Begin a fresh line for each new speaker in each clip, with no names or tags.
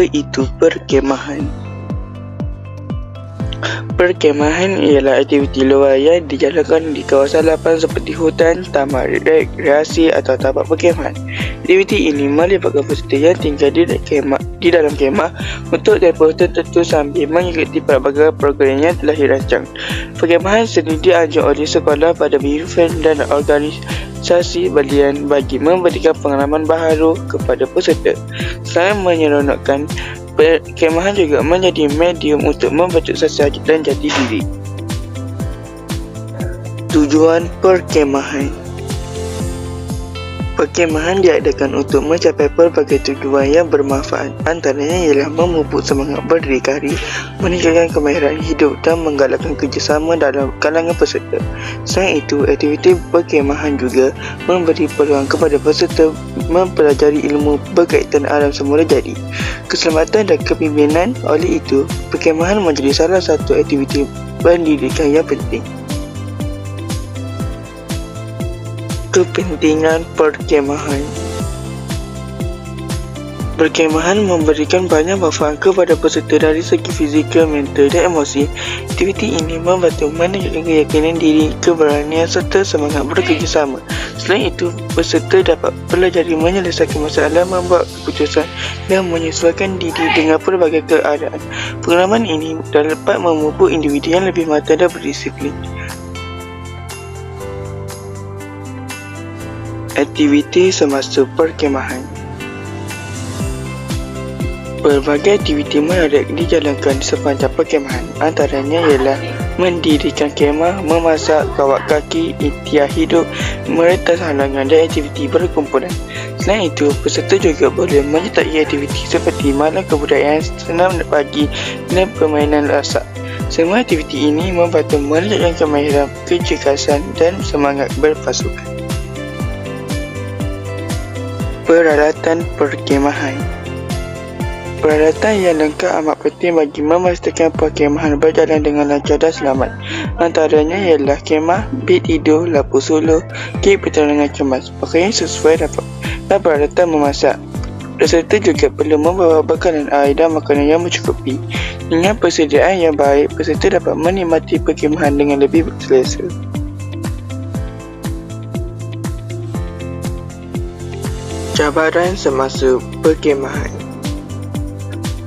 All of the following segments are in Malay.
Apa itu perkemahan? Perkemahan ialah aktiviti luar yang dijalankan di kawasan lapang seperti hutan, taman rekreasi atau tempat perkemahan. Aktiviti ini melibatkan peserta yang tinggal di dalam kemah untuk tempoh tertentu sambil mengikuti pelbagai program yang telah dirancang. Perkemahan sering dianjurkan oleh sekolah pada event dan organisasi belian bagi memberikan pengalaman baharu kepada peserta. Selain menyeronokkan, perkemahan juga menjadi medium untuk membentuk sosial dan jati diri. Tujuan perkemahan. Perkemahan diadakan untuk mencapai pelbagai tujuan yang bermanfaat. Antaranya ialah memupuk semangat berdikari, meningkatkan kemahiran hidup dan menggalakkan kerjasama dalam kalangan peserta. Selain itu, aktiviti perkemahan juga memberi peluang kepada peserta mempelajari ilmu berkaitan alam semula jadi, keselamatan dan kepimpinan. Oleh itu, perkemahan menjadi salah satu aktiviti pendidikan yang penting. Kepentingan perkemahan. Perkemahan memberikan banyak manfaat kepada peserta dari segi fizikal, mental dan emosi. Aktiviti ini membantu meningkatkan keyakinan diri, keberanian serta semangat bekerjasama. Selain itu, peserta dapat belajar menyelesaikan masalah, membuat keputusan dan menyesuaikan diri dengan pelbagai keadaan. Pengalaman ini dapat memupuk individu yang lebih matang dan berdisiplin. Aktiviti semasa perkemahan. Berbagai aktiviti menarik dijalankan sepanjang perkemahan. Antaranya ialah mendirikan kemah, memasak, kawat kaki, ikhtiar hidup, meretas halangan dan aktiviti berkumpulan. Selain itu, peserta juga boleh menyertai aktiviti seperti malam kebudayaan, senam pagi dan permainan lasak. Semua aktiviti ini membantu meningkatkan kemahiran, kecergasan dan semangat berpasukan. Peralatan perkemahan. Peralatan yang lengkap amat penting bagi memastikan perkemahan berjalan dengan lancar dan selamat. Antaranya ialah kemah, bed tidur, lampu solar, kit penerangan kemas, pakaian sesuai dan peralatan memasak. Peserta juga perlu membawa bekalan air dan makanan yang mencukupi. Dengan persediaan yang baik, peserta dapat menikmati perkemahan dengan lebih selesa. Cabaran semasa perkemahan.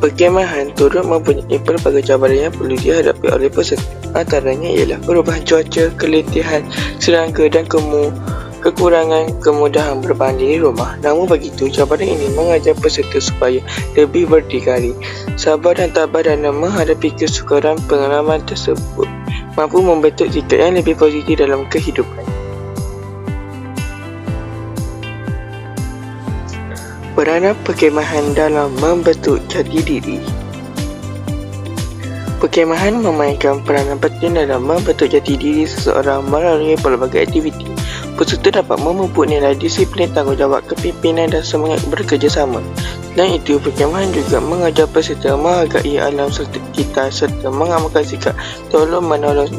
Perkemahan turut mempunyai pelbagai cabaran yang perlu dihadapi oleh peserta. Antaranya ialah perubahan cuaca, keletihan, serangga dan kekurangan kemudahan berbanding di rumah. Namun begitu, cabaran ini mengajar peserta supaya lebih berdikari, sabar dan tabah dalam menghadapi kesukaran. Pengalaman tersebut mampu membentuk sikap yang lebih positif dalam kehidupan. Peranan perkemahan dalam membentuk jati diri. Perkemahan memainkan peranan penting dalam membentuk jati diri seseorang melalui pelbagai aktiviti. Peserta dapat memupuk nilai disiplin, tanggungjawab, kepimpinan dan semangat bekerjasama. Selain itu, perkemahan juga mengajar peserta menghargai alam sekitar serta mengamalkan sikap tolong-menolong.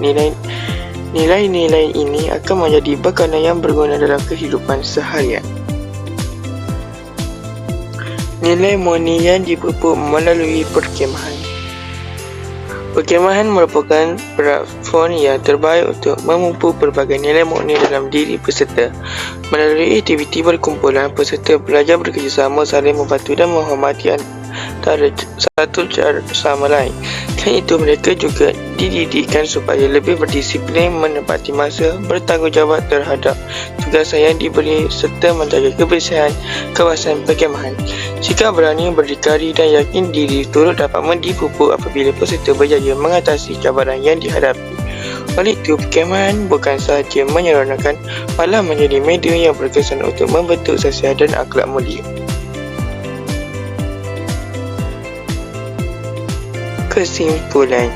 Nilai-nilai ini akan menjadi bekalan yang berguna dalam kehidupan seharian. Nilai murni yang dipupuk melalui perkemahan. Perkemahan merupakan platform yang terbaik untuk memupuk pelbagai nilai murni dalam diri peserta. Melalui aktiviti berkumpulan, peserta belajar bekerjasama, saling membantu dan menghormati antara satu sama lain. Selain itu, mereka juga dididikkan supaya lebih berdisiplin, menepati masa, bertanggungjawab terhadap tugasan yang diberi serta menjaga kebersihan kawasan perkemahan. Sikap berani, berdikari dan yakin diri turut dapat dipupuk apabila peserta berjaya mengatasi cabaran yang dihadapi. Oleh itu, perkemahan bukan sahaja menyeronokkan, malah menjadi media yang berkesan untuk membentuk sosial dan akhlak mulia. Kesimpulan.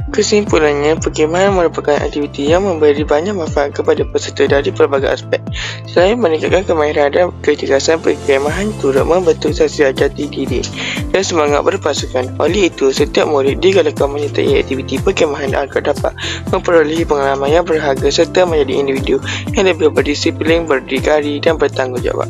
Kesimpulannya, perkemahan merupakan aktiviti yang memberi banyak manfaat kepada peserta dari pelbagai aspek. Selain meningkatkan kemahiran dan kecergasan, perkemahan turut membentuk sosial jati diri dan semangat berpasukan. Oleh itu, setiap murid digalakkan menyertai aktiviti perkemahan agar dapat memperolehi pengalaman yang berharga serta menjadi individu yang lebih berdisiplin, berdikari dan bertanggungjawab.